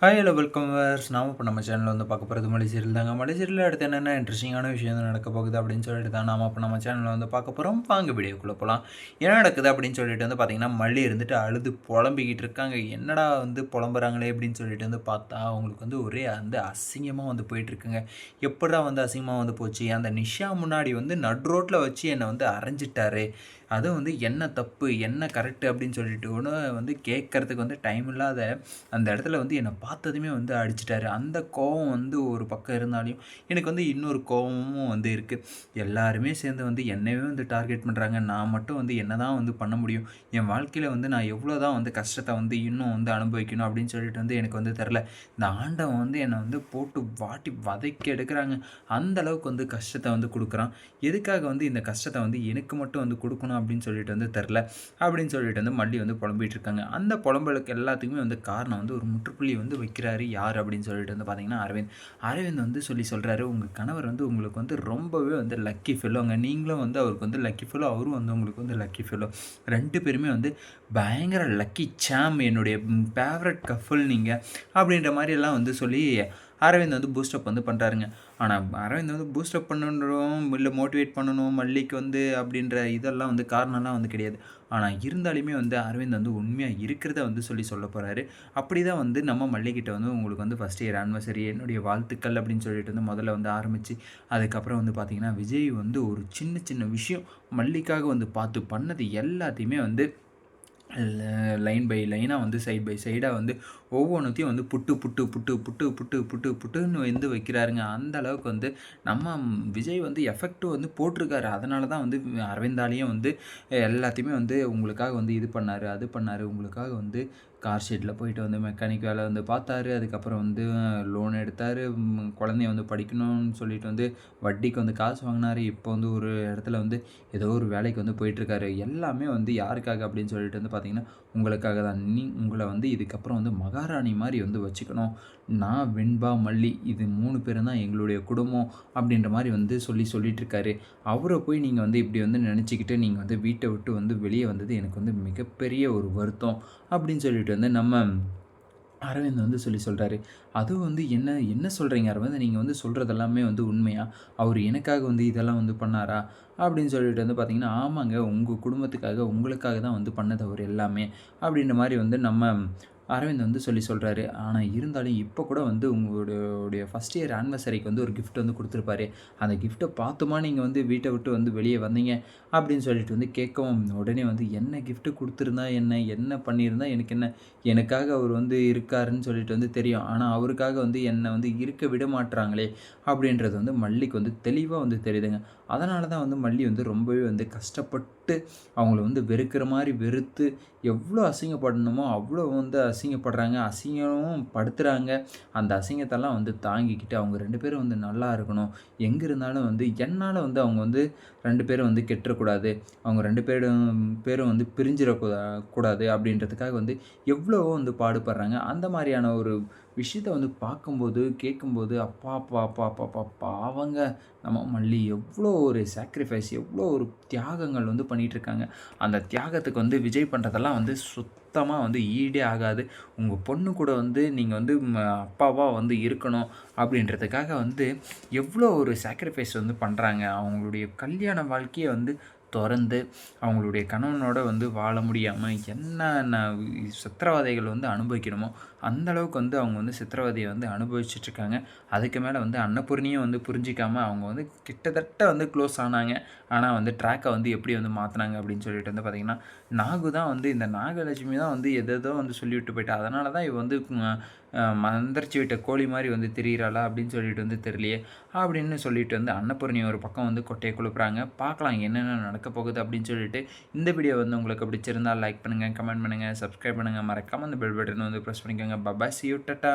Hi hello welcome verse. நாம் இப்போ நம்ம சேனலில் வந்து பார்க்க போகிறது மலை சீரியல் தாங்க. மலை சீரியல் அடுத்து என்னென்ன இன்ட்ரெஸ்டிங்கான விஷயம் வந்து நடக்க போகுது அப்படின்னு சொல்லிட்டு தான் நாம் இப்போ நம்ம சேனலில் வந்து பார்க்க போகிறோம். வாங்க வீடியோக்குள்ளே போகலாம். என்ன நடக்குது அப்படின்னு சொல்லிட்டு வந்து பார்த்திங்கன்னா, மல்லி இருந்துட்டு அழுது புலம்பிக்கிட்டு இருக்காங்க. என்னடா வந்து புலம்புறாங்களே அப்படின்னு சொல்லிட்டு வந்து பார்த்தா அவங்களுக்கு வந்து ஒரே வந்து அசிங்கமாக வந்து போயிட்டுருக்குங்க. எப்படா வந்து அசிங்கமாக வந்து போச்சு, அந்த நிஷா முன்னாடி வந்து நடு ரோட்டில் வச்சு என்னை வந்து அரைஞ்சிட்டாரு. அதுவும் வந்து என்ன தப்பு என்ன கரெக்டு அப்படின்னு சொல்லிட்டு ஒன்று வந்து கேட்குறதுக்கு வந்து டைம் இல்லாத அந்த இடத்துல வந்து என்னை பார்த்ததுமே வந்து அடிச்சிட்டாரு. அந்த கோவம் வந்து ஒரு பக்கம் இருந்தாலும் எனக்கு வந்து இன்னொரு கோவமும் வந்து இருக்குது. எல்லாருமே சேர்ந்து வந்து என்னவே வந்து டார்கெட் பண்ணுறாங்க. நான் மட்டும் வந்து என்ன தான் வந்து பண்ண முடியும்? என் வாழ்க்கையில் வந்து நான் எவ்வளோ தான் வந்து கஷ்டத்தை வந்து இன்னும் வந்து அனுபவிக்கணும் அப்படின்னு சொல்லிட்டு வந்து எனக்கு வந்து தெரில. இந்த ஆண்டவன் வந்து என்னை வந்து போட்டு வாட்டி வதைக்கி எடுக்கிறாங்க. அந்த அளவுக்கு வந்து கஷ்டத்தை வந்து கொடுக்குறான். எதுக்காக வந்து இந்த கஷ்டத்தை வந்து எனக்கு மட்டும் வந்து கொடுக்கணும் அப்படின்னு சொல்லிட்டு வந்து தெரில அப்படின்னு சொல்லிட்டு வந்து மல்லி வந்து புலம்பிகிட்டு இருக்காங்க. அந்த புலம்பலுக்கு எல்லாத்துக்குமே வந்து காரணம் வந்து ஒரு முற்றுப்புள்ளி வந்து வைக்கிறாரு. யார் அப்படின்னு சொல்லிட்டு வந்து பார்த்தீங்கன்னா அரவிந்த் வந்து சொல்கிறாரு, உங்கள் கணவர் வந்து உங்களுக்கு வந்து ரொம்பவே வந்து லக்கி ஃபெல்லோங்க. நீங்களும் வந்து அவருக்கு வந்து லக்கி ஃபெல்லோ, அவரும் வந்து உங்களுக்கு வந்து லக்கி ஃபெல்லோ. 2 பேருமே வந்து பயங்கர லக்கி சாம், என்னுடைய ஃபேவரட் கஃபுல் நீங்கள் அப்படின்ற மாதிரியெல்லாம் வந்து சொல்லி அரவிந்த் வந்து பூஸ்டப் வந்து பண்ணுறாருங்க. ஆனால் அரவிந்த் வந்து பூஸ்டப் பண்ணணும் இல்லை மோட்டிவேட் பண்ணணும் மல்லிக்கு வந்து அப்படின்ற இதெல்லாம் வந்து காரணம்லாம் வந்து கிடையாது. ஆனால் இருந்தாலுமே வந்து அரவிந்த் வந்து உண்மையாக இருக்கிறத வந்து சொல்ல போகிறாரு. அப்படி தான் வந்து நம்ம மல்லிகிட்ட வந்து உங்களுக்கு வந்து ஃபஸ்ட் இயர் ஆனிவர்சரி என்னுடைய வாழ்த்துக்கள் அப்படின்னு சொல்லிட்டு வந்து முதல்ல வந்து ஆரம்பித்து அதுக்கப்புறம் வந்து பார்த்திங்கன்னா விஜய் வந்து ஒரு சின்ன சின்ன விஷயம் மல்லிக்காக வந்து பார்த்து பண்ணது எல்லாத்தையுமே வந்து லைன் பை லைனாக வந்து சைட் பை சைடாக வந்து ஒவ்வொன்றுத்தையும் வந்து புட்டுன்னு வந்து வைக்கிறாருங்க. அந்த அளவுக்கு வந்து நம்ம விஜய் வந்து எஃபெக்ட்டும் வந்து போட்டிருக்காரு. அதனால தான் வந்து அரவிந்தாலையும் வந்து எல்லாத்தையுமே வந்து உங்களுக்காக வந்து இது பண்ணார் அது பண்ணார். உங்களுக்காக வந்து கார் ஷெட்டில் போயிட்டு வந்து மெக்கானிக் வேலை வந்து பார்த்தாரு. அதுக்கப்புறம் வந்து லோன் எடுத்தார். குழந்தைய வந்து படிக்கணும்னு சொல்லிட்டு வந்து வட்டிக்கு வந்து காசு வாங்கினார். இப்போ வந்து ஒரு இடத்துல வந்து ஏதோ ஒரு வேலைக்கு வந்து போயிட்டுருக்காரு. எல்லாமே வந்து யாருக்காக அப்படின்னு சொல்லிட்டு வந்து பார்த்திங்கன்னா உங்களுக்காக தான். உங்களை வந்து இதுக்கப்புறம் வந்து மகாராணி மாதிரி வந்து வச்சுக்கணும். நான், வெண்பா, மல்லி இது 3 பேரும் தான் எங்களுடைய குடும்பம் அப்படின்ற மாதிரி வந்து சொல்லிகிட்ருக்காரு. அவரை போய் நீங்கள் வந்து இப்படி வந்து நினச்சிக்கிட்டு நீங்கள் வந்து வீட்டை விட்டு வந்து வெளியே வந்தது எனக்கு வந்து மிகப்பெரிய ஒரு வருத்தம் அப்படின்னு சொல்லிட்டு வந்து நம்ம அரவிந்த் வந்து சொல்கிறாரு. அதுவும் வந்து என்ன சொல்கிறீங்க அரவிந்த், நீங்கள் வந்து சொல்கிறது எல்லாமே வந்து உண்மையா? அவர் எனக்காக வந்து இதெல்லாம் வந்து பண்ணாரா? அப்படின்னு சொல்லிட்டு வந்து பார்த்தீங்கன்னா, ஆமாங்க உங்கள் குடும்பத்துக்காக உங்களுக்காக தான் வந்து பண்ணது அவர் எல்லாமே அப்படின்ற மாதிரி வந்து நம்ம அரவிந்த் வந்து சொல்கிறாரு. ஆனால் இருந்தாலும் இப்போ கூட வந்து உங்களுடைய ஃபஸ்ட் இயர் ஆனிவர்சரிக்கு வந்து ஒரு கிஃப்ட் வந்து கொடுத்துருப்பாரு. அந்த கிஃப்ட்டை பார்த்துமா நீங்கள் வந்து வீட்டை விட்டு வந்து வெளியே வந்தீங்க அப்படின்னு சொல்லிட்டு வந்து கேட்கவும் உடனே வந்து என்ன கிஃப்ட்டு கொடுத்துருந்தா என்ன பண்ணியிருந்தா எனக்கு என்ன, எனக்காக அவர் வந்து இருக்காருன்னு சொல்லிட்டு வந்து தெரியும். ஆனால் அவருக்காக வந்து என்னை வந்து இருக்க விட மாட்டுறாங்களே அப்படின்றது வந்து மல்லிக்கு வந்து தெளிவாக வந்து தெரியுதுங்க. அதனால தான் வந்து மல்லி வந்து ரொம்பவே வந்து கஷ்டப்பட்டு அவங்கள வந்து வெறுக்கிற மாதிரி வெறுத்து எவ்வளோ அசிங்கப்படணுமோ அவ்வளோ வந்து அசிங்கப்படுறாங்க, அசிங்கமும் படுத்துகிறாங்க. அந்த அசிங்கத்தெல்லாம் வந்து தாங்கிக்கிட்டு அவங்க 2 பேரும் வந்து நல்லா இருக்கணும். எங்கே இருந்தாலும் வந்து என்னால் வந்து அவங்க வந்து 2 பேரும் வந்து கெட்டுறக்கூடாது. அவங்க 2 பேரும் வந்து கூடாது அப்படின்றதுக்காக வந்து எவ்வளவோ வந்து பாடுபடுறாங்க. அந்த மாதிரியான ஒரு விஷயத்த வந்து பார்க்கும்போது, கேட்கும்போது பாவங்க நம்ம மல்லி எவ்வளோ ஒரு சாக்ரிஃபைஸ், எவ்வளோ ஒரு தியாகங்கள் வந்து பண்ணிகிட்ருக்காங்க. அந்த தியாகத்துக்கு வந்து விஜய் பண்ணுறதெல்லாம் வந்து சுத்தமாக வந்து ஈடே ஆகாது. உங்கள் பொண்ணு கூட வந்து நீங்கள் வந்து அப்பாவாக வந்து இருக்கணும் அப்படின்றதுக்காக வந்து எவ்வளோ ஒரு சாக்ரிஃபைஸ் வந்து பண்ணுறாங்க. அவங்களுடைய கல்யாண வாழ்க்கையை வந்து துறந்து அவங்களுடைய கணவனோட வந்து வாழ முடியாமல் என்னென்ன சித்திரவதைகள் வந்து அனுபவிக்கணுமோ அந்தளவுக்கு வந்து அவங்க வந்து சித்திரவதையை வந்து அனுபவிச்சிட்ருக்காங்க. அதுக்கு மேலே வந்து அன்னபூர்ணியும் வந்து புரிஞ்சிக்காமல் அவங்க வந்து கிட்டத்தட்ட வந்து க்ளோஸ் ஆனாங்க. ஆனால் வந்து ட்ராக்கை வந்து எப்படி வந்து மாற்றினாங்க அப்படின்னு சொல்லிட்டு வந்து பார்த்திங்கன்னா, நாகு தான் வந்து இந்த நாகலட்சுமி தான் வந்து எதோ வந்து சொல்லிவிட்டு போயிட்டா. அதனால தான் இவ வந்து மந்திரிச்சு விட்ட கோழி மாதிரி வந்து திரியிறாளா அப்படின்னு சொல்லிட்டு வந்து தெரியலையே அப்படின்னு சொல்லிட்டு வந்து அன்னபூர்ணி ஒரு பக்கம் வந்து கொட்டையை குழுப்புறாங்க. பார்க்கலாம் என்னென்ன நடக்க போகுது அப்படின்னு சொல்லிட்டு. இந்த வீடியோ வந்து உங்களுக்கு பிடிச்சிருந்தால் லைக் பண்ணுங்கள், கமெண்ட் பண்ணுங்கள், சப்ஸ்கிரைப் பண்ணுங்கள், மறக்காமல் அந்த பெல் பட்டன் வந்து ப்ரெஸ் பண்ணிக்கோங்க. Bye bye, see you, Tata.